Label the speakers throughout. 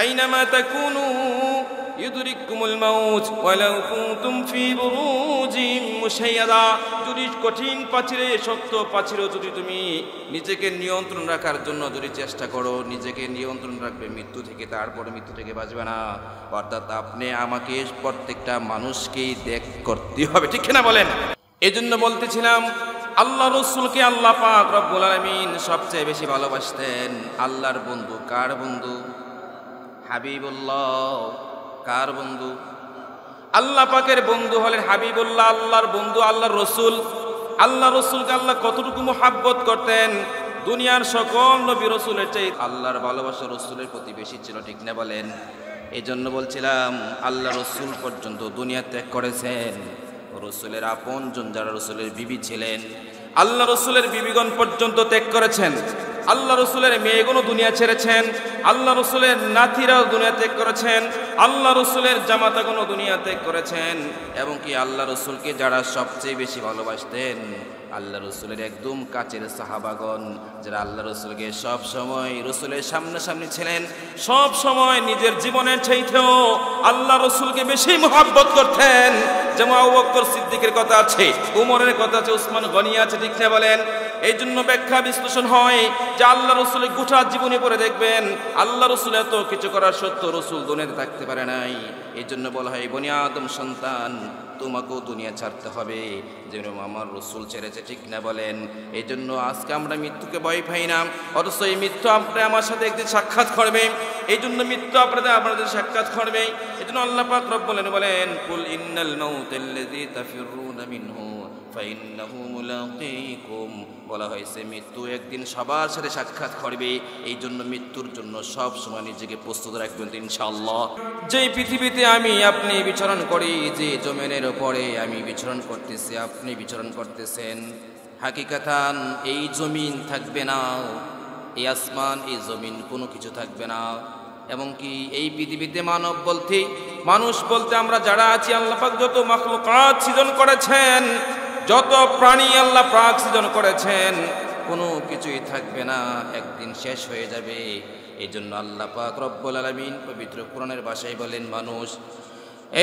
Speaker 1: আইনামা তাকুনু ইউদরিকুমুল মাউত ওয়ালাউ কুনতুম ফি বুরুজিম মুশাইয়াদা। যদি কঠিন পাচিরে, শক্ত পাচিরেও যদি তুমি নিজেকে নিয়ন্ত্রণ রাখার জন্য যদি চেষ্টা করো, নিজেকে নিয়ন্ত্রণ রাখবে মৃত্যু থেকে, তারপরে মৃত্যু থেকে বাঁচবে না। অর্থাৎ আপনি আমাকে প্রত্যেকটা মানুষকেই করতে হবে, ঠিক না বলেন? এই জন্য বলতেছিলাম আল্লাহ রসুলকে আল্লাহ পাক রব্বুল আলামিন সবচেয়ে বেশি ভালোবাসতেন। আল্লাহর বন্ধু কার বন্ধু? হাবিবুল্লাহ। কার বন্ধু? আল্লাহ পাকের বন্ধু হলেন হাবিবুল্লাহ, আল্লাহর বন্ধু আল্লাহর রসুল। আল্লাহ রসুলকে আল্লাহ কতটুকু মুহাব্বত করতেন, দুনিয়ার সকল নবী রসুলের চেয়ে আল্লাহর ভালোবাসা রসুলের প্রতি বেশি ছিল, ঠিক না বলেন? এই জন্য বলছিলাম আল্লাহ রসুল পর্যন্ত দুনিয়া ত্যাগ করেছেন। রসুলের আপনজন যারা রসুলের বিবি ছিলেন, আল্লাহ রসুলের বিবিগণ পর্যন্ত ত্যাগ করেছেন। আল্লাহ রসুলের মেয়েগুলো দুনিয়া ছেড়েছেন, আল্লাহ রসুলের নাতিরাও দুনিয়া ত্যাগ করেছেন, আল্লাহ রসুলের জামাতাগুলো দুনিয়া ত্যাগ করেছেন। এবং কি আল্লাহ রসুলকে যারা সবচেয়ে বেশি ভালোবাসতেন, আল্লাহ রসুলের একদম কাছের সাহাবাগণ, যারা আল্লাহ রসুলকে সব সময় রসুলের সামনাসামনি ছিলেন, সব সময় নিজের জীবনের চাইতেও আল্লাহ রসুলকে বেশি মুহাব্বত করতেন। যেমন আবু বকর সিদ্দিকের কথা আছে, উমরের কথা আছে, উসমান গনি আছে, ঠিক না বলেন? এই জন্য ব্যাখ্যা বিশ্লেষণ হয় যে আল্লাহ রসুলের গোটা জীবনী পড়ে দেখবেন আল্লাহ রসুল এত কিছু করার সত্ত্বেও রসুল দুনিয়াতে থাকতে পারে নাই। এই জন্য বলা হয় বনি আদম সন্তান, তোমাকেও দুনিয়া ছাড়তে হবে যেরকম আমার রসুল ছেড়েছে, ঠিক না বলেন? এই জন্য আজকে আমরা মৃত্যুকে ভয় পাই না, অথচ এই মৃত্যু আপনি আমার সাথে একদিন সাক্ষাৎ করবে। এই জন্য মৃত্যু আপনাদের সাক্ষাৎ করবে। এই জন্য আল্লাহ পাক রব্বুল আলামিন বলেন, কুল ইন্নাল মাউতাল্লাযী তাফিরুনা মিনহু ফাইন্নাহু মুলাকীকুম। বলা হয়েছে মৃত্যু একদিন সবার সাথে সাক্ষাৎ করবে, এই জন্য মৃত্যুর জন্য সব সময় নিজেকে প্রস্তুত রাখবেন ইনশাআল্লাহ। যে পৃথিবীতে আমি আপনি বিচরণ করি, যে জমিনের উপরে আমি বিচরণ করতেছি, আপনি বিচরণ করতেছেন, হাকিকাতান এই জমিন থাকবে না, এই আসমান এই জমিন কোনো কিছু থাকবে না। এবং কি এই পৃথিবীতে মানুষ বলতে আমরা যারা আছি, আল্লাহ পাক যত মাখলুকাত সৃজন করেছেন, যত প্রাণী আল্লাহ পাক সৃজন করেছেন, কোনো কিছুই থাকবে না, একদিন শেষ হয়ে যাবে। এই জন্য আল্লাহ পাক রব্বুল আলামিন পবিত্র কোরআনের ভাষায় বলেন মানুষ।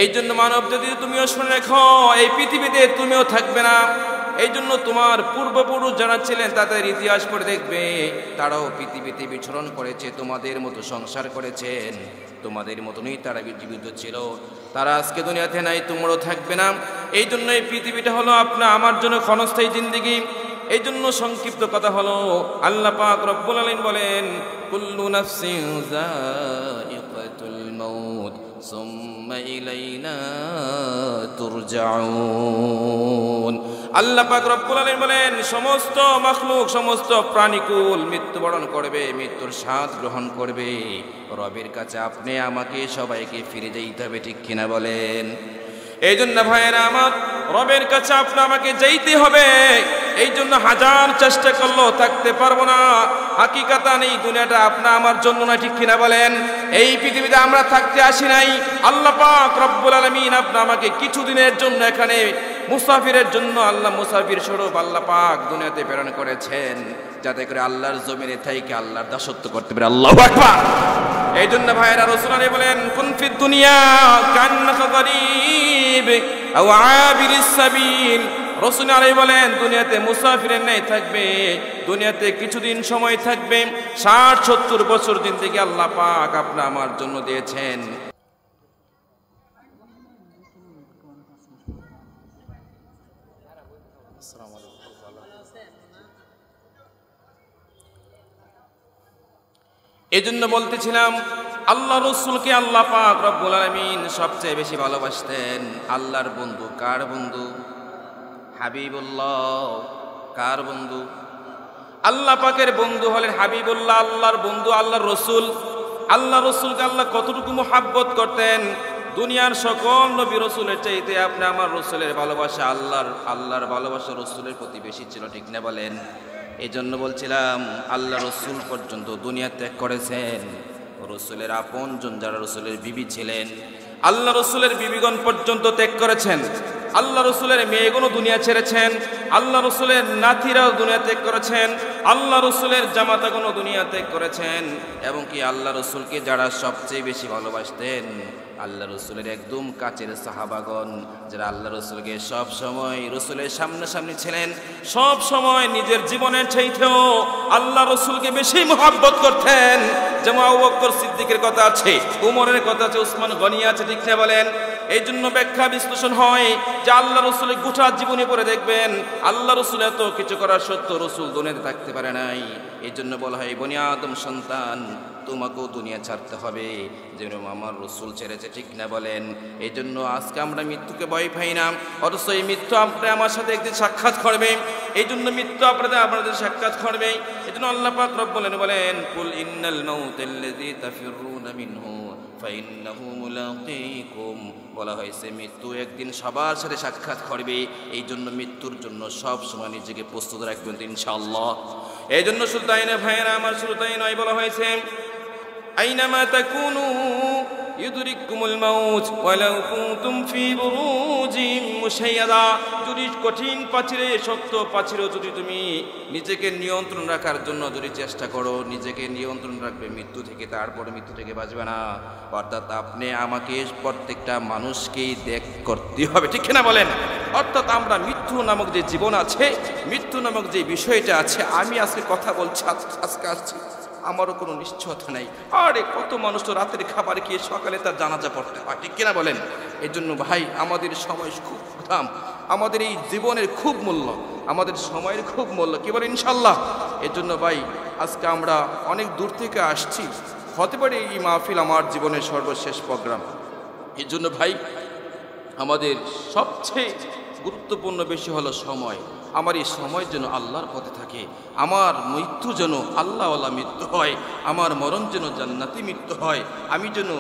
Speaker 1: এই জন্য মানব যদি তুমিও শুনে রেখো, এই পৃথিবীতে তুমিও থাকবে না। এই জন্য তোমার পূর্বপুরুষ যারা ছিলেন তাদের ইতিহাস পড়ে দেখবে, তারাও পৃথিবীতে বিচরণ করেছে, তোমাদের মতো সংসার করেছেন, তোমাদের মতনই তারা জীবিত ছিল। তারা আজকে দুনিয়াতে নাই, তোমরাও থাকবে না। এই জন্য এই পৃথিবীটা হলো আমার জন্য ক্ষণস্থায়ী জিন্দেগি। এই জন্য সংক্ষিপ্ত কথা হলো আল্লাহ পাক রব্বুল আলামিন বলেন, কুল্লু নাফসিন যায়িকাতুল মাউত সুম্মা ইলাইনা তুরজাউন। আল্লাহ পাক রব্বুল আলামিন বলেন সমস্ত মাখলুক, সমস্ত প্রাণীকুল মৃত্যুবরণ করবে, মৃত্যুর স্বাদ গ্রহণ করবে। রবের কাছে আপনি আমাকে সবাইকে ফিরে যেতে হবে, ঠিক কিনা বলেন? এই জন্য ভাইয়েরা আমার, রবের কাছে আপনি আমাকে যেতে হবে। এই জন্য হাজার চেষ্টা করলেও থাকতে পারবো না। হাকিকাতান এই দুনিয়াটা আপনা আমার জন্য না, ঠিক কিনা বলেন? এই পৃথিবীতে আমরা থাকতে আসি নাই। আল্লাহ পাক রব্বুল আলামিন আপনি আমাকে কিছুদিনের জন্য এখানে মুসাফিরের জন্য আল্লাহ মুসাফির স্বরূপ আল্লাহ পাক দুনিয়াতে প্রেরণ করেছেন, যাতে করে আল্লাহর জমিনে থাইকে আল্লাহর দাসত্ব করতে পারে। আল্লাহু আকবার। এই জন্য ভাইয়েরা রাসূল আলাইহি বলেন, কুন ফিদ দুনিয়া কান্নাকা গরীব আও আবিরিস সাবিল। রাসূল আলাইহি বলেন দুনিয়াতে মুসাফিরের ন্যায় থাকবে, দুনিয়াতে কিছুদিন সময় থাকবে, 60-70 বছর জিন্দেগি আল্লাহ পাক আপনি আমার জন্য দিয়েছেন। এজন্য বলতেছিলাম আল্লাহ রসুলকে আল্লাহ পাক রব্বুল আলামিন সবচেয়ে বেশি ভালোবাসতেন। আল্লাহর বন্ধু কার বন্ধু? হাবিবুল্লাহ। কার বন্ধু? আল্লাহ পাকের বন্ধু হলেন হাবিবুল্লাহ, আল্লাহর বন্ধু আল্লাহর রসুল। আল্লাহ রসুলকে আল্লাহ কতটুকু মুহাব্বত করতেন, দুনিয়ার সকল নবী রসুলের চাইতে আপনি আমার রসুলের ভালোবাসা আল্লাহর ভালোবাসা রসুলের প্রতি বেশি ছিল, ঠিক না বলেন? এই জন্য বলছিলাম আল্লাহ রসুল পর্যন্ত দুনিয়া ত্যাগ করেছেন। রসুলের আপনজন যারা রসুলের বিবি ছিলেন, আল্লাহ রসুলের বিবিগণ পর্যন্ত ত্যাগ করেছেন। আল্লাহ রসুলের মেয়েগুলো দুনিয়া ছেড়েছেন, আল্লাহ রসুলের নাতিরাও দুনিয়া ত্যাগ করেছেন, আল্লাহ রসুলের জামাতাগুলো দুনিয়া ত্যাগ করেছেন, এবং কি আল্লাহ রসুলকে যারা সবচেয়ে বেশি ভালোবাসতেন আল্লাহ রসুলের একদম কাছের সাহাবাগণ, যারা আল্লাহ রসুলকে সব সময় রসুলের সামনাসামনি ছিলেন, সব সময় নিজের জীবনের চাইতেও আল্লাহ রসুলকে বেশি মহব্বত করতেন। যেমন আবু বকর সিদ্দিকের কথা আছে, উমরের কথা আছে, উসমান গনি আছে, ঠিক না বলেন? এই জন্য ব্যাখ্যা বিশ্লেষণ হয় যে আল্লাহ রসুলের গোটা জীবনী পড়ে দেখবেন আল্লাহ রসুল এত কিছু করার সত্ত্বেও রসুল দুনিয়াতে থাকতে পারে নাই। এই জন্য বলা হয় বনি আদম সন্তান তোমাকেও দুনিয়া ছাড়তে হবে যেরকম আমার রসুল ছেড়েছে, ঠিক না বলেন? এই জন্য আজকে আমরা মৃত্যুকে ভয় পাই না, অথচ এই মৃত্যু আপনারা আমার সাথে একদিন সাক্ষাৎ করবে। এই জন্য মৃত্যু আপনাদের সাক্ষাৎ করবে। এই জন্য আল্লাহ পাক রব্বুল আলামিন বলেন কুল ইন্নাল মাউতাল্লাযী তাফিরুনা মিনহু ফাইন্নাহু মুলাকীকুম। বলা হয়েছে মৃত্যু একদিন সবার সাথে সাক্ষাৎ করবে, এই জন্য মৃত্যুর জন্য সব সময় নিজেকে প্রস্তুত রাখবেন ইনশাআল্লাহ। এই জন্য সুলতাইনে ভাইয়েরা আমার, সুলতাই নয়, বলা হয়েছে আইনামা তাকুনু ইউদরিকুমুল মাউত ওয়ালাউ কুনতুম ফি বুরুজিম মুশাইয়াদা। যদি কঠিন পাচিরে, শক্ত পাচিরেও যদি তুমি নিজেকে নিয়ন্ত্রণ রাখার জন্য যদি চেষ্টা করো, নিজেকে নিয়ন্ত্রণ রাখবে মৃত্যু থেকে, তারপরে মৃত্যু থেকে বাঁচবে না। অর্থাৎ আপনি আমাকে প্রত্যেকটা মানুষকেই করতে হবে, ঠিক না বলেন? অর্থাৎ আমরা মৃত্যু নামক যে জীবন আছে, মৃত্যু নামক যে বিষয়টা আছে, আমি আজকে কথা বলছি, আজকে আসছি, আমারও কোনো নিশ্চয়তা নেই। আরে কত মানুষ তো রাতের খাবার খেয়ে সকালে তার জানাজা পড়তে হয়, ঠিক কিনা বলেন? এই জন্য ভাই আমাদের সময় খুব দাম, আমাদের এই জীবনের খুব মূল্য, আমাদের সময়ের খুব মূল্য, কি বলেন ইনশাল্লাহ? এই জন্য ভাই আজকে আমরা অনেক দূর থেকে আসছি, হতে পারে এই মাহফিল আমার জীবনের সর্বশেষ প্রোগ্রাম। এই জন্য ভাই আমাদের সবচেয়ে গুরুত্বপূর্ণ বেশি হলো সময়। আমার এই সময় যেন আল্লাহর পথে থাকে, আমার মৃত্যু যেন আল্লাহওয়ালা মৃত্যু হয়, আমার মরণ যেন জান্নাতি মৃত্যু হয়, আমি যেন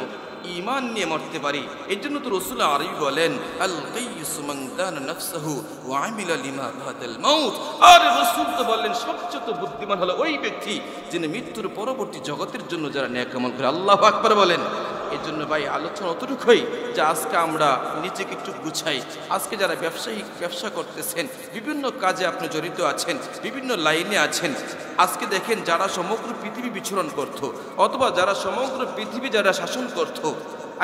Speaker 1: ঈমান নিয়ে মরতে পারি। এই জন্য তো রাসূল আরবি বলেন আল কাইয়িসু মান দানা নাফসাহু ওয়া আমিলা লিমা বাদাল মাউত। আর রাসূল তো বললেন সবচেয়ে বুদ্ধিমান হলো ওই ব্যক্তি যিনি মৃত্যুর পরবর্তী জগতের জন্য যারা নেক আমল করে। আল্লাহু আকবার বলেন। এই জন্য ভাই আলোচনা অতটুকুই যে আজকে আমরা নিজেকে একটু গুছাই। আজকে যারা ব্যবসা করতেছেন, বিভিন্ন কাজে আপনি জড়িত আছেন, বিভিন্ন লাইনে আছেন, আজকে দেখেন যারা সমগ্র পৃথিবী বিচরণ করত, অথবা যারা সমগ্র পৃথিবী যারা শাসন করত,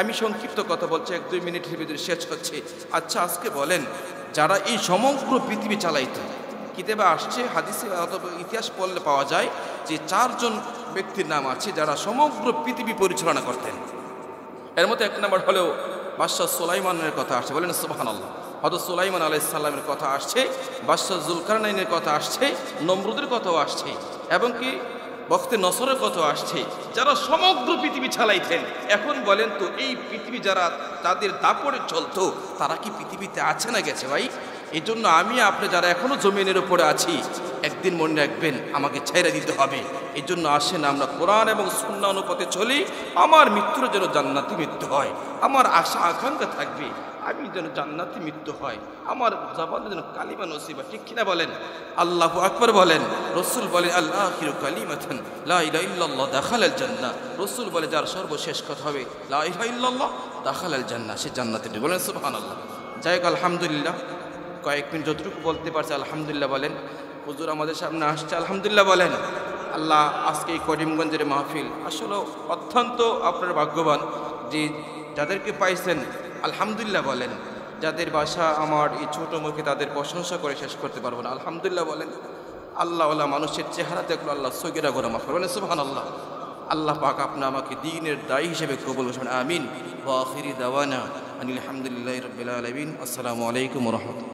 Speaker 1: আমি সংক্ষিপ্ত কথা বলছি, 1-2 মিনিটের ভিতরে শেষ হচ্ছে। আচ্ছা আজকে বলেন যারা এই সমগ্র পৃথিবী চালাইত, কিতাবে আসছে, হাদিসে অথবা ইতিহাস পড়লে পাওয়া যায় যে 4 জন ব্যক্তির নাম আছে যারা সমগ্র পৃথিবী পরিচালনা করতেন। এর মধ্যে 1 নম্বর হলেও বাদশাহ সুলাইমানের কথা আসছে, বলেন সুবহানাল্লাহ। হযরত সুলাইমান আলাইহিস সালামের কথা আসছে, বাদশাহ যুলকারনাইনের কথা আসছে, নমরুদের কথাও আসছে, এবং কি বখতে নসরের কথাও আসছে, যারা সমগ্র পৃথিবী চালাইতেন। এখন বলেন তো এই পৃথিবী যারা তাদের দাপড়ে চলতো, তারা কি পৃথিবীতে আছে না গেছে ভাই? এই জন্য আমি আপনি যারা এখনো জমিনের উপরে আছি, একদিন মনে রাখবেন আমাকে ছেড়ে দিতে হবে। এই জন্য আসেন আমরা কোরআন এবং সুন্নাহ অনুপাতে চলি, আমার মৃত্যুর যেন জান্নাতি মৃত্যু হয়। আমার আশা আকাঙ্ক্ষা থাকবে আমি যেন জান্নাতি মৃত্যু হয়, আমার জবানে যেন কালিমা নসিব হয়, ঠিক কিনা বলেন? আল্লাহু আকবার বলেন। রাসূল বলেন আল আখিরু কালিমাতুন লা ইলাহা ইল্লাল্লাহ দাখালাল জান্নাহ। রাসূল বলে যার সর্বশেষ কথা হবে লা ইলাহা ইল্লাল্লাহ দাখালাল জান্নাহ, সে জান্নাতে ঢুকবে, বলেন সুবহানাল্লাহ। যাই হোক আলহামদুলিল্লাহ, কয়েক মিনিট যতটুকু বলতে পারছে আলহামদুলিল্লাহ বলেন। হুজুর আমাদের সামনে আসছে, আলহামদুলিল্লাহ বলেন। আল্লাহ আজকে এই করিমগঞ্জের মাহফিল আসলে অত্যন্ত আপনার ভাগ্যবান যে যাদেরকে পাইছেন, আলহামদুলিল্লাহ বলেন। যাদের বাসা আমার এই ছোটো মুখে তাদের প্রশংসা করে শেষ করতে পারবো না, আলহামদুলিল্লাহ বলেন। আল্লাহওয়ালা মানুষের চেহারা দেখলো আল্লাহ সগীরা গুনাহ মাফ করবেন, সুবহানাল্লাহ। আল্লাহ পাক আপনি আমাকে দ্বীনের দায়ী হিসেবে কবুল করবেন, আমিন। ওয়া আখিরি দাওয়ানা আনিল হামদুলিল্লাহি রাব্বিল আলামিন। আসসালামু আলাইকুম ওয়া রাহমাতুল্লাহ।